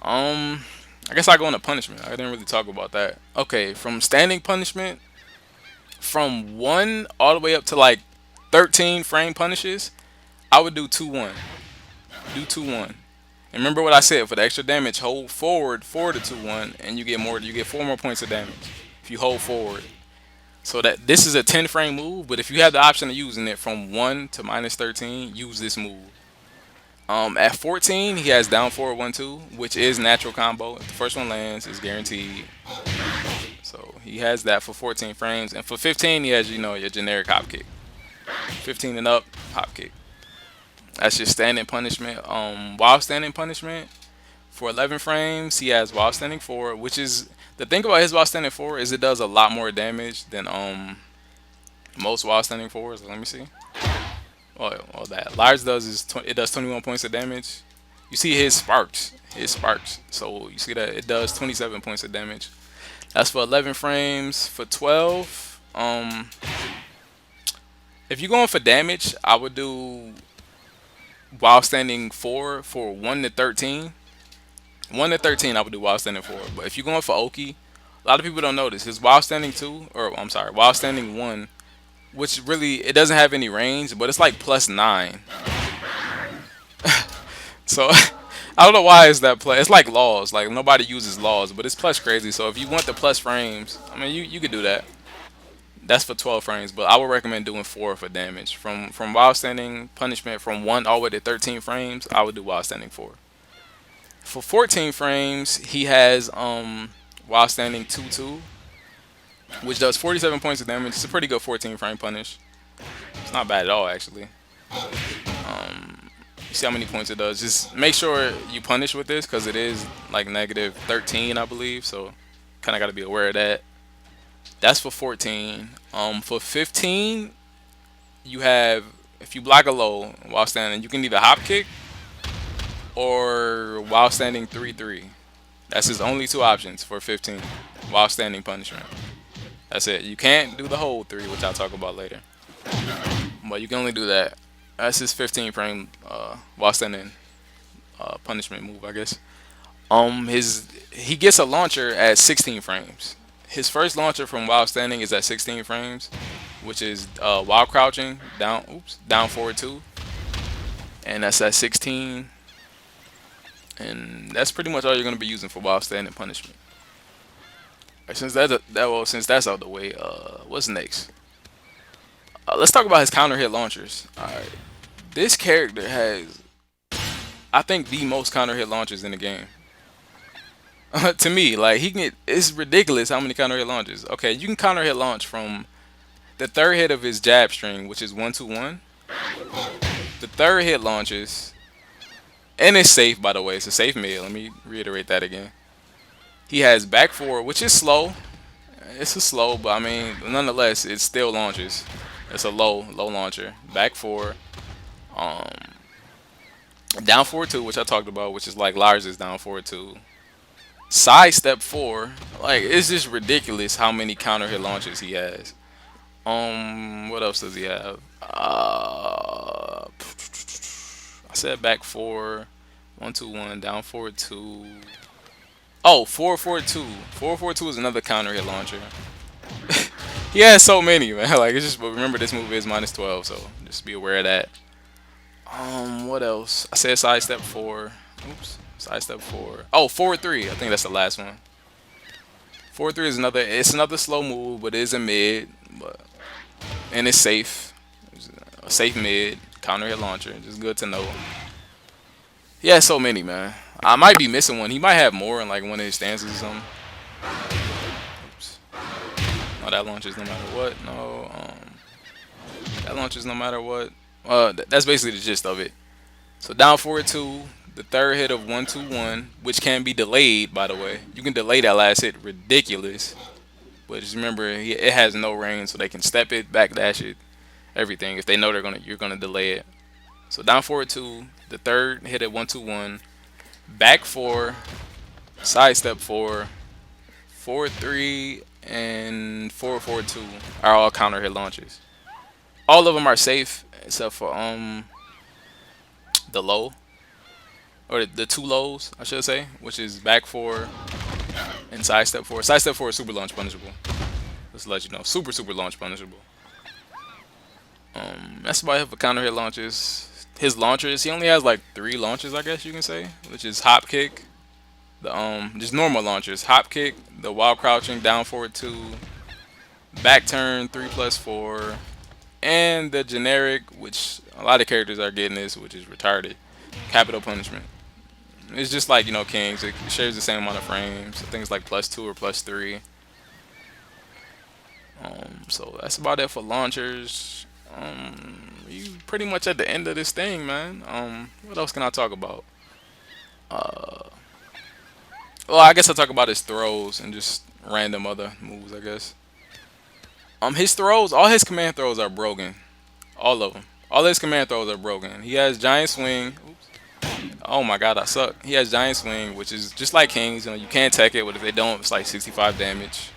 I guess I go into punishment. I didn't really talk about that. Okay, from standing punishment, from 1 all the way up to like 13 frame punishes, I would do 2-1. Do 2-1. And remember what I said, for the extra damage, hold forward 4 to 2-1, and you get more. You get 4 more points of damage if you hold forward. So that this is a 10 frame move, but if you have the option of using it from 1 to -13, use this move. At 14, he has down forward 1-2, which is natural combo. If the first one lands, it's guaranteed. So he has that for 14 frames, and for 15, he has your generic hop kick. 15 and up, hop kick. That's just standing punishment. While standing punishment, for 11 frames, he has while standing forward, which is the thing about his while standing forward is it does a lot more damage than most while standing forwards. Let me see. Well, that Lars does is it does 21 points of damage. You see his sparks. So you see that it does 27 points of damage. That's for 11 frames. For 12, if you're going for damage, I would do while standing 4 for 1 to 13. 1 to 13, I would do while standing 4. But if you're going for Oki, a lot of people don't notice his while standing 2, or I'm sorry, while standing 1, which really it doesn't have any range, but it's like +9. So I don't know why it's that play. It's like laws. Like nobody uses laws, but it's plus crazy. So if you want the plus frames, I mean you could do that. That's for 12 frames, but I would recommend doing 4 for damage. From while standing punishment from 1 all the way to 13 frames, I would do while standing 4. For 14 frames, he has while standing 2-2, which does 47 points of damage. It's a pretty good 14 frame punish. It's not bad at all, actually. You see how many points it does. Just make sure you punish with this, because it is like -13, I believe. So kind of got to be aware of that. That's for 14. For 15, you have, if you block a low while standing, you can either hop kick or while standing 3-3. That's his only 2 options for 15 while standing punishment. That's it. You can't do the whole three, which I'll talk about later. But you can only do that. That's his 15 frame while standing punishment move, I guess. His he gets a launcher at 16 frames. His first launcher from while standing is at 16 frames, which is while crouching down. Oops, down forward two, and that's at 16. And that's pretty much all you're gonna be using for while standing punishment. Since that's out the way, what's next? Let's talk about his counter hit launchers. All right, this character has, I think, the most counter hit launchers in the game. To me, like he can get, it's ridiculous how many counter hit launches. Okay, you can counter hit launch from the third hit of his jab string, which is 1-2-1. The third hit launches, and it's safe, by the way. It's a safe mid. Let me reiterate that again. He has back four, which is slow. It's a slow, but I mean, nonetheless, it still launches. It's a low launcher. Back four, um, down forward two, which I talked about, which is like Lars's down forward two. Side step four, like it's just ridiculous how many counter hit launches he has. What else does he have? I said back four, 1-2-1, down forward two. Oh, 4-4-2. 4-4-2 is another counter hit launcher. He has so many, man. Like it's just, but remember this move is -12, so just be aware of that. What else? I said side step four. Oops, side step four. Oh, forward three. I think that's the last one. Forward three is another. It's another slow move, but it is a mid, but and it's safe. It's a safe mid counter hit launcher. Just good to know. He has so many, man. I might be missing one. He might have more in like one of his stances or something. Oops. No, that launches no matter what. No, that launches no matter what. That's basically the gist of it. So down forward two, the third hit of 1-2-1, which can be delayed, by the way. You can delay that last hit, ridiculous. But just remember, it has no range, so they can step it, backdash it, everything. If they know you're gonna delay it. So down forward two, the third hit at 1-2-1, back four, side step four, forward three, and forward two are all counter hit launches. All of them are safe except for the low, or the two lows, I should say, which is back four and side step four. Side step four is super launch punishable. Just to let you know, super launch punishable. That's about it for counter hit launches. His launchers, he only has like three launches, I guess you can say, which is hop kick, the just normal launchers, hop kick, the while crouching down forward two, back turn 3+4, and the generic, which a lot of characters are getting this, which is retarded, capital punishment. It's just like, Kings. It shares the same amount of frames. I think it's like +2 or +3. So that's about it for launchers. You pretty much at the end of this thing, man. What else can I talk about? Well, I guess I'll talk about his throws and just random other moves, I guess. His throws, all his command throws are broken. All of them. All his command throws are broken. He has giant swing. Oh my god, I suck. He has giant swing, which is just like Kings. You can't tech it, but if they don't, it's like 65 damage.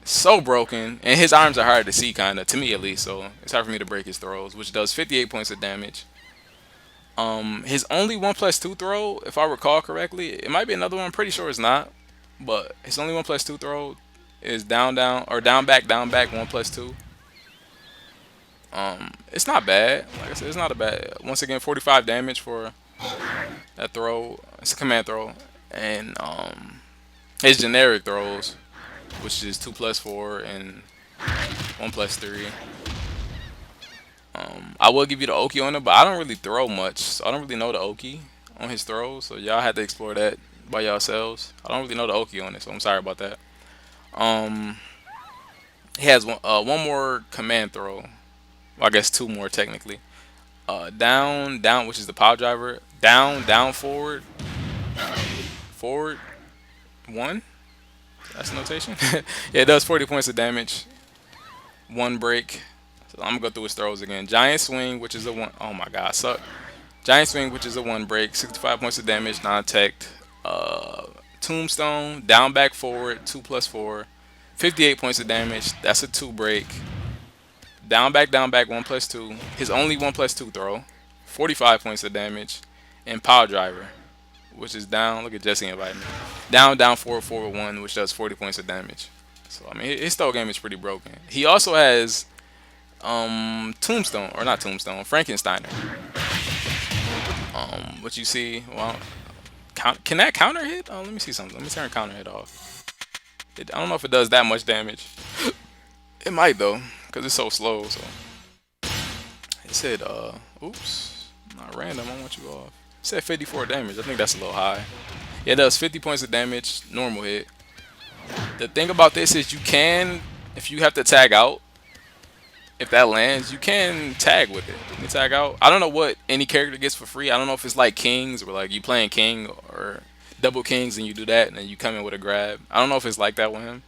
So broken, and his arms are hard to see, kind of, to me at least. So it's hard for me to break his throws, which does 58 points of damage. His only 1+2 throw, if I recall correctly, it might be another one. I'm pretty sure it's not, but his only 1+2 throw is down or down back 1+2. It's not bad. Like I said, it's not a bad. Once again, 45 damage for that throw. It's a command throw, and his generic throws, which is 2+4 and 1+3. I will give you the Oki on it, but I don't really throw much, so I don't really know the Oki on his throws. So y'all had to explore that by yourselves. I don't really know the Oki on it, so I'm sorry about that. Um, he has one more command throw. Well, I guess two more technically. Down, which is the power driver. Down, forward, forward, one. That's the notation. Yeah, it does 40 points of damage. One break. So I'm gonna go through his throws again. Giant swing, which is a one. Oh my god, suck. Giant Swing, which is a one break, 65 points of damage, non-teched. Uh, Tombstone, down back forward, 2 plus 4, 58 points of damage. That's a two break. Down back, 1 plus 2. His only 1 plus 2 throw, 45 points of damage. And Power Driver, which is down. Look at Jesse inviting me. Down, forward, forward 1, which does 40 points of damage. So, I mean, his throw game is pretty broken. He also has Tombstone, or not Tombstone, Frankensteiner. What you see, well, can that counter hit? Oh, let me see something. Let me turn counter hit off. I don't know if it does that much damage. It might though, because it's so slow. So it said, oops, not random. I want you off. It said 54 damage. I think that's a little high. Yeah, it does 50 points of damage, normal hit. The thing about this is you can, if you have to tag out, if that lands, you can tag with it. You can tag out. I don't know what any character gets for free. I don't know if it's like Kings, or like you playing King or double Kings and you do that and then you come in with a grab. I don't know if it's like that with him.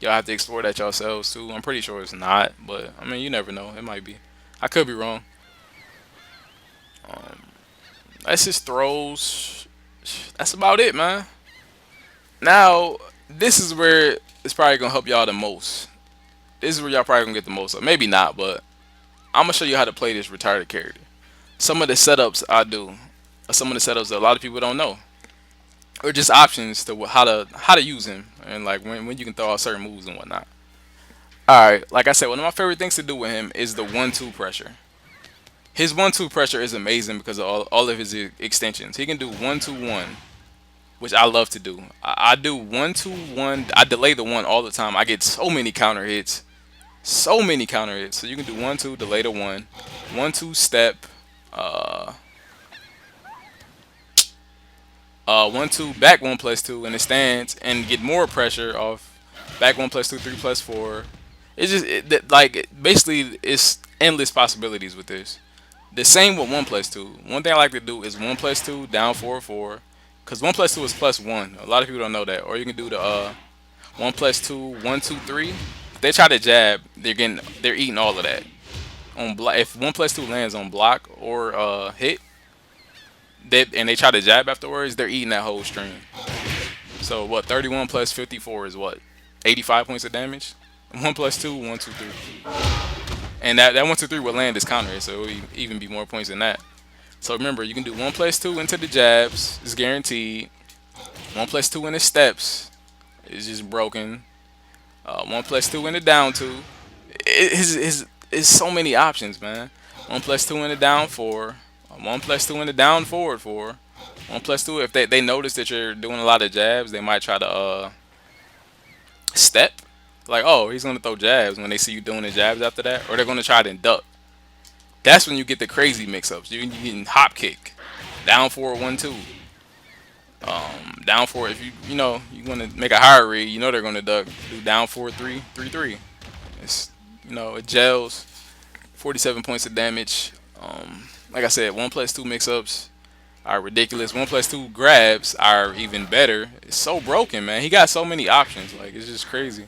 Y'all have to explore that yourselves too. I'm pretty sure it's not, but I mean you never know. It might be. I could be wrong. That's his throws. That's about it, man. Now this is where it's probably gonna help y'all the most. This is where y'all probably gonna get the most of. Maybe not, but I'm gonna show you how to play this retarded character. Some of the setups I do, are some of the setups that a lot of people don't know, or just options to how to use him, and like when you can throw out certain moves and whatnot. All right, like I said, one of my favorite things to do with him is the 1-2 pressure. His 1-2 pressure is amazing because of all of his extensions. He can do 1-2-1, which I love to do. I do 1-2-1. I delay the one all the time. I get so many counter hits. So many counter hits. So you can do 1-2, delay the one. 1-2 step. Uh, 1-2 back 1 plus 2 in the stance and get more pressure off back 1 plus 2, 3 plus 4. It's just like basically it's endless possibilities with this. The same with 1 plus 2. One thing I like to do is 1 plus 2 down 4 4. Because 1 plus 2 is plus 1. A lot of people don't know that. Or you can do the 1 plus 2, 1, 2, 3. If they try to jab, they're eating all of that. On block, if 1 plus 2 lands on block or hit, and they try to jab afterwards, they're eating that whole stream. So what? 31 plus 54 is what? 85 points of damage. 1 plus 2, 1, 2, 3. And that 1, 2, 3 would land as counter, so it would even be more points than that. So remember, you can do 1 plus 2 into the jabs. It's guaranteed. 1 plus 2 in the steps is just broken. 1 plus 2 in the down 2. It's so many options, man. 1 plus 2 in the down 4. 1 plus 2 in the down forward 4. 1 plus 2, if they notice that you're doing a lot of jabs, they might try to step. Like, oh, he's going to throw jabs when they see you doing the jabs after that. Or they're going to try to induct. That's when you get the crazy mix-ups. You're getting hop kick. Down forward 1, 2. Down forward, if you want to make a higher read, you know they're going to duck. Do down forward 3, 3, 3. It's, it gels. 47 points of damage. Like I said, 1 plus 2 mix-ups are ridiculous. 1 plus 2 grabs are even better. It's so broken, man. He got so many options. Like, it's just crazy.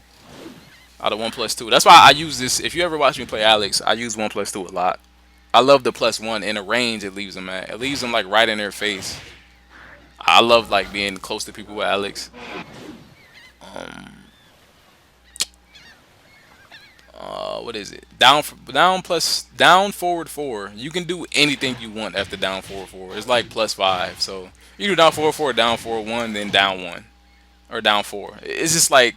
Out of 1 plus 2. That's why I use this. If you ever watch me play Alex, I use 1 plus 2 a lot. I love the plus 1 in the range it leaves them at. It leaves them like right in their face. I love like being close to people with Alex. What is it? Down forward 4. You can do anything you want after down forward 4. It's like plus 5. So you do down forward 4, down forward 1, then down 1 or down 4. It's just like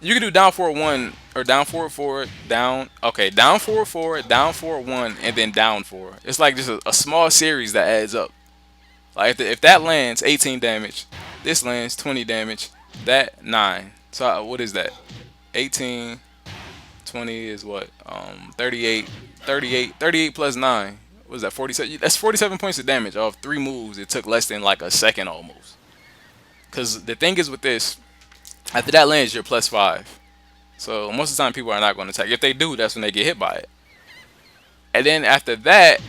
you can do down forward 1 or down forward 4, down. Okay, down forward 4, down forward 1, and then down 4. It's like just a small series that adds up. Like if that lands 18 damage, this lands 20 damage, that 9. So what is that? 18, 20 is what? 38, 38 plus 9. What is that? 47. That's 47 points of damage off 3 moves. It took less than like a second almost. Because the thing is with this, after that lands, you're plus 5. So most of the time people are not going to attack. If they do, that's when they get hit by it. And then after that,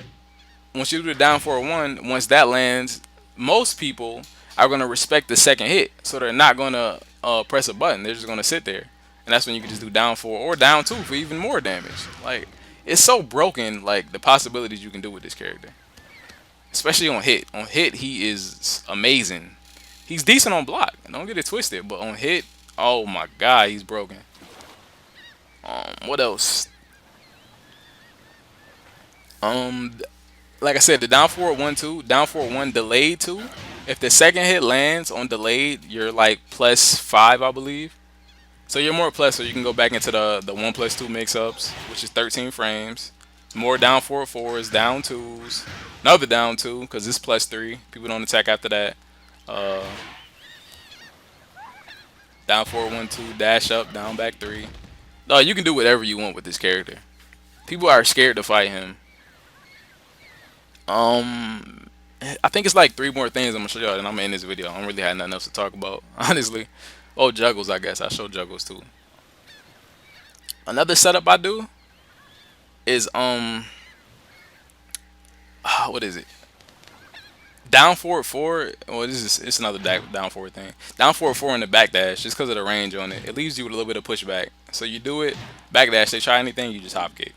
once you do the down forward 1, once that lands, most people are going to respect the second hit. So they're not going to press a button. They're just going to sit there. And that's when you can just do down 4 or down 2 for even more damage. Like, it's so broken, like, the possibilities you can do with this character. especially on hit. On hit, he is amazing. He's decent on block. Don't get it twisted, but on hit, oh my god, he's broken. What else? Um, like I said, the down forward 1-2, down forward 1 delayed 2. If the second hit lands on delayed, you're like +5, I believe. So you're more plus, so you can go back into the 1+2 mix-ups, which is 13 frames. More down forward fours, down twos, another down two because it's +3. People don't attack after that. Uh, Down forward 1-2, dash up, down back 3. No, you can do whatever you want with this character. People are scared to fight him. Um, I think it's like 3 more things I'm gonna show y'all, and I'm gonna end this video. I don't really have nothing else to talk about, honestly. Oh, juggles, I guess I show juggles too. Another setup I do is what is it? Down forward 4. Well, this is it's another down forward thing. Down forward 4 in the back dash, just because of the range on it. It leaves you with a little bit of pushback. So you do it back dash. They try anything, you just hop kick.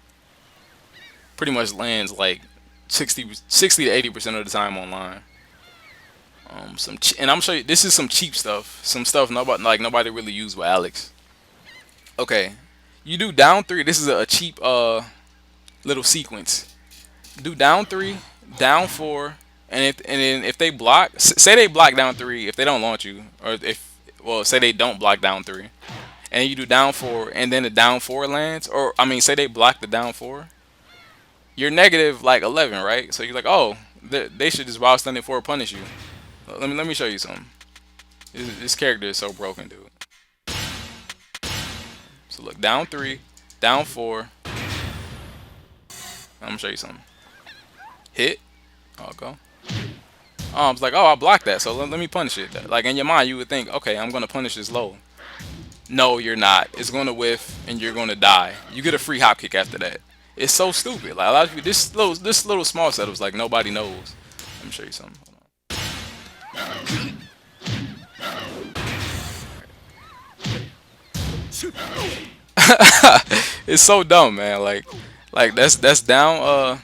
Pretty much lands like 60 to 80% of the time online. And I'm show you. This is some cheap stuff. Some stuff nobody really used with Alex. Okay, you do down 3. This is a cheap little sequence. Do down 3, down 4, and then if they block, say they block down 3, if they don't launch you, or if well, say they don't block down 3, and you do down 4, and then the down 4 lands, or I mean, say they block the down 4, you're negative like 11, right? So you're like, oh, they should just wild stun it 4 punish you. Let me show you something. This character is so broken, dude. So look, down 3, down 4. I'm gonna show you something. Hit. I'll go. I was like, oh, I blocked that, so let me punish it. Like in your mind, you would think, okay, I'm gonna punish this low. No, you're not. It's gonna whiff, and you're gonna die. You get a free hop kick after that. It's so stupid. Like a lot of people, this little small setup's like nobody knows. Let me show you something. It's so dumb, man. Like that's down.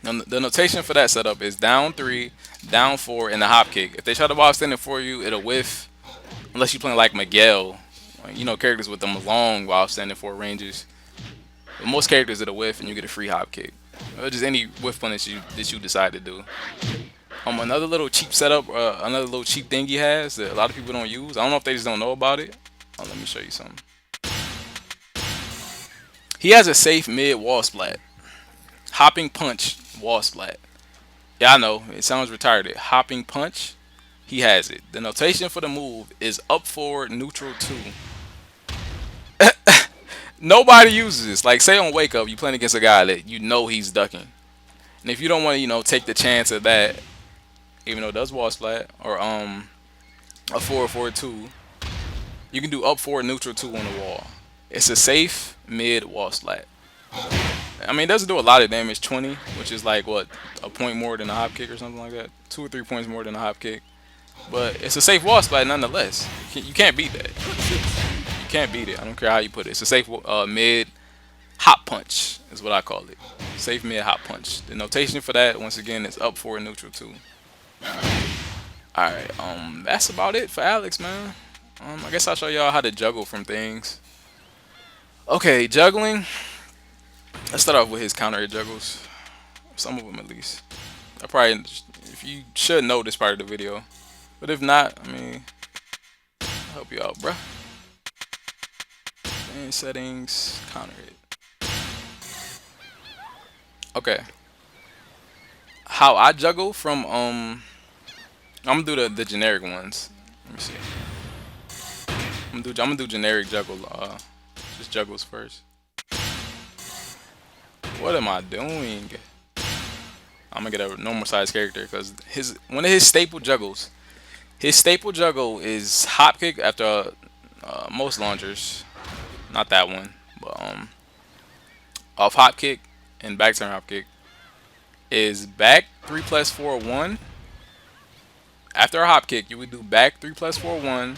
The notation for that setup is down 3, down 4, and the hop kick. If they try to wild stand it for you, it'll whiff. Unless you're playing like Miguel, you know, characters with them long wild standing 4 ranges. But most characters it'll whiff, and you get a free hop kick. Or just any whiff punish that you decide to do. Another little cheap setup, another little cheap thing he has that a lot of people don't use. I don't know if they just don't know about it. Let me show you something. He has a safe mid wall splat. Hopping punch wall splat. Yeah, I know it sounds retarded. Hopping punch. He has it. The notation for the move is up forward neutral 2. Nobody uses this. Like say on wake up, you playing against a guy that you know he's ducking, and if you don't want to take the chance of that, even though it does wall splat or a forward forward 2, you can do up forward neutral 2 on the wall. It's a safe mid wall splat. I mean, it doesn't do a lot of damage, 20, which is like, what, a point more than a hop kick or something like that? 2 or 3 points more than a hop kick. But it's a safe wall splat nonetheless. You can't beat that. You can't beat it. I don't care how you put it. It's a safe mid hop punch is what I call it. Safe mid hop punch. The notation for that, once again, is up forward neutral 2. Alright, that's about it for Alex, man. I guess I'll show y'all how to juggle from things. Okay, juggling. Let's start off with his counter hit juggles. Some of them at least. If you should know this part of the video. But if not, I mean, I'll help you out, bruh. And settings, counter hit. Okay. How I juggle from, I'm gonna do the generic ones. Let me see. I'm gonna do generic juggle, just juggles first. What am I doing? I'm gonna get a normal size character because one of his staple juggles. His staple juggle is hop kick after most launchers. Not that one, but off hop kick and back turn hop kick is back 3+4-1. After a hop kick, you would do back 3+4-1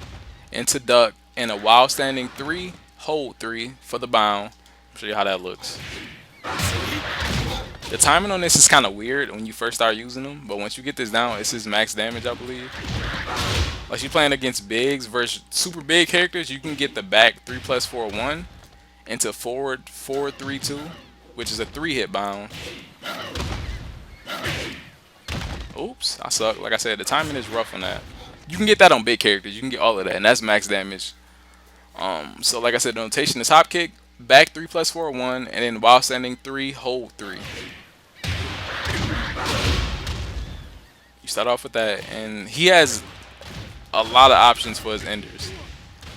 into duck and a wild standing 3, hold 3 for the bound. I'll show you how that looks. The timing on this is kind of weird when you first start using them, but once you get this down, it's his max damage, I believe. Like you're playing against bigs versus super big characters, you can get the back 3+4 1 into forward 4-3-2, which is a 3-hit bound. Oops, I suck. Like I said, the timing is rough on that. You can get that on big characters. You can get all of that, and that's max damage. So like I said, the notation is hop kick, back 3+4 1, and then while standing 3, hold 3. You start off with that, and he has a lot of options for his enders.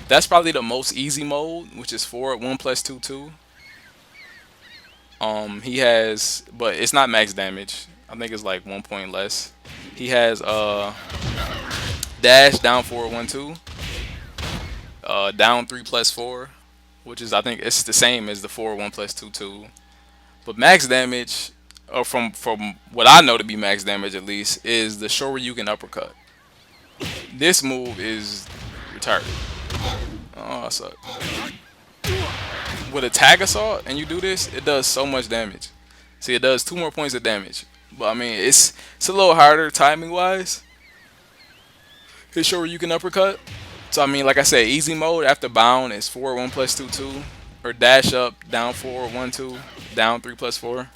That's probably the most easy mode, which is forward 1+2-2. He has, but it's not max damage. I think it's like 1 point less. He has dash down forward 1-2, down 3+4, which is I think it's the same as the forward 1+2-2. But max damage, or from what I know to be max damage at least, is the Shoryuken uppercut. This move is retarded. Oh, I suck. With a tag assault and you do this, it does so much damage. See, it does 2 more points of damage. But I mean, it's a little harder timing wise. His Shoryuken uppercut. So I mean, like I said, easy mode after bound is forward 1+2-2, or dash up down forward 1-2, down 3+4.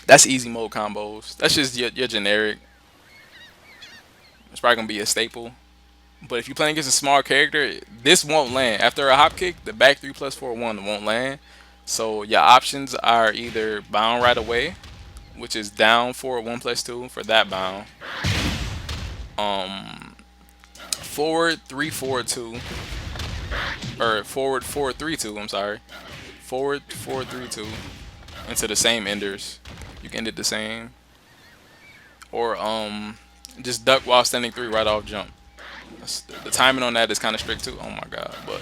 That's easy mode combos. That's just your generic. It's probably gonna be a staple. But if you're playing against a small character, this won't land. After a hop kick, the back 3+4 1 won't land. So your options are either bound right away, which is down forward 1+2 for that bound. Forward 3-4-2, or forward 4-3-2. I'm sorry, forward 4-3-2 into the same enders. You can end it the same, or just duck while standing 3 right off jump. The timing on that is kind of strict too. Oh my god, but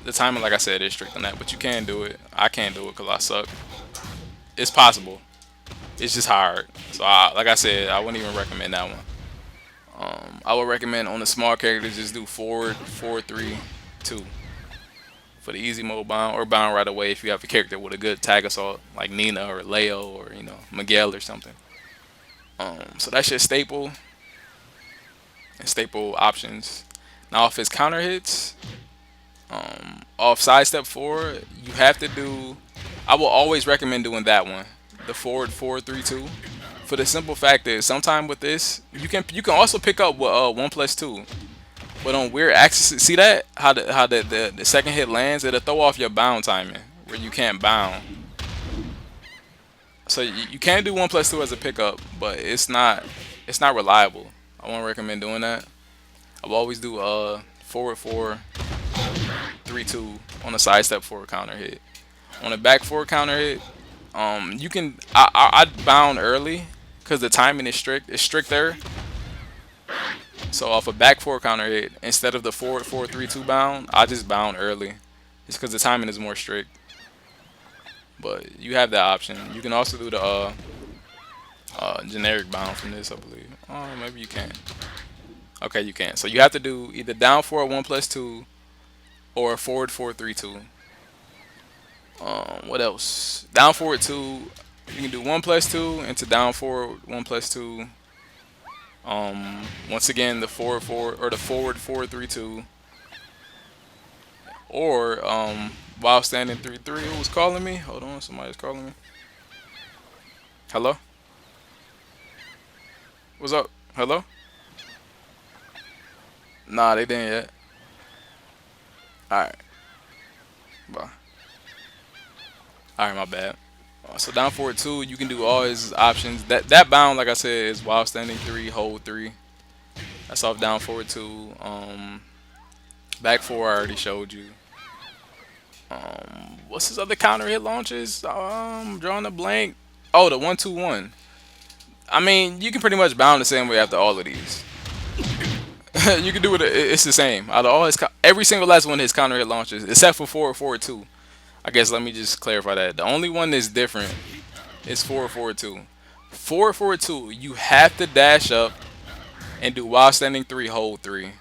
the timing, like I said, is strict on that. But you can do it. I can't do it because I suck. It's possible. It's just hard. So like I said, I wouldn't even recommend that one. I would recommend on the small characters just do forward 4-3-2 for the easy mode bound, or bound right away if you have a character with a good tag assault like Nina or Leo or Miguel or something. So that's your staple and staple options. Now if it's counter hits, off sidestep 4, you have to do. I will always recommend doing that one, the forward 4-3-2. For the simple fact is, sometime with this, you can also pick up 1+2, but on weird axes. See that how the second hit lands, it'll throw off your bound timing where you can't bound. So you can do 1+2 as a pickup, but it's not reliable. I won't recommend doing that. I will always do forward 4-3-2 on a sidestep 4 counter hit. On a back 4 counter hit, you can I bound early because the timing is strict. It's stricter. So off a back 4 counter hit, instead of the forward 4-3-2 bound, I just bound early. It's because the timing is more strict. But you have that option. You can also do the generic bound from this, I believe. Oh, maybe you can't. Okay, you can. So you have to do either down forward 1+2 or forward 4-3-2. What else? Down forward 2. You can do 1+2 into down forward 1+2. Once again, the forward 4-3-2. Or while standing 3-3. Who's calling me? Hold on, somebody's calling me. Hello? What's up? Hello? Nah, they didn't yet. Alright. Bye. Alright, my bad. So down forward 2, you can do all his options. That bound, like I said, is while standing 3, hold 3. That's off down forward 2. Back 4 I already showed you. What's his other counter hit launches? Drawing a blank. Oh, the 1-2-1. I mean, you can pretty much bound the same way after all of these. You can do it. It's the same. Out of all his, every single last one of his counter hit launches, except for 4-4-2. I guess let me just clarify that. The only one that's different is 4-4-2. 4-4-2, you have to dash up and do while standing 3, hold 3.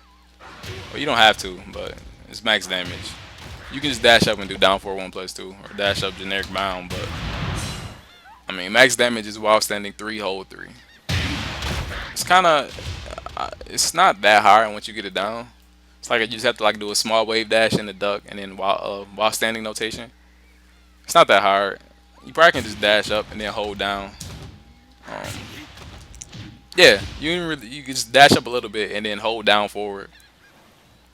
Well, you don't have to, but it's max damage. You can just dash up and do down forward 1+2, or dash up generic bound, but I mean, max damage is while standing three, hold three. It's kind of, it's not that hard once you get it down. It's like you just have to like do a small wave dash and a duck, and then while standing notation. It's not that hard. You probably can just dash up and then hold down. Um, yeah, you can just dash up a little bit and then hold down forward.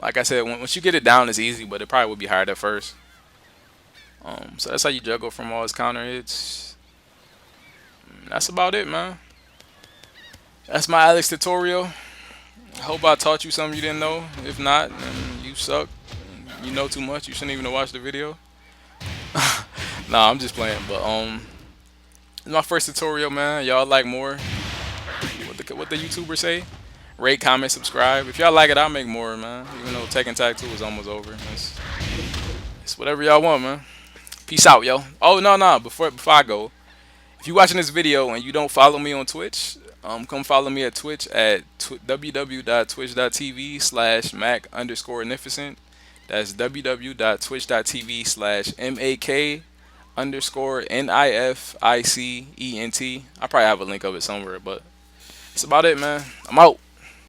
Like I said, once you get it down, it's easy, but it probably would be hard at first. So that's how you juggle from all his counter hits. That's about it, man. That's my Alex tutorial. I hope I taught you something you didn't know. If not, then you suck. You know too much. You shouldn't even have watched the video. Nah, I'm just playing. But it's my first tutorial, man. Y'all like more? What the YouTubers say? Rate, comment, subscribe. If y'all like it, I'll make more, man. Even though Tekken Tag 2 is almost over. It's whatever y'all want, man. Peace out, yo. Oh no. Before I go, if you're watching this video and you don't follow me on Twitch, come follow me at Twitch at www.twitch.tv/Mac_Nificent. That's www.twitch.tv/MAK__NIFICENT. I probably have a link of it somewhere, but that's about it, man. I'm out.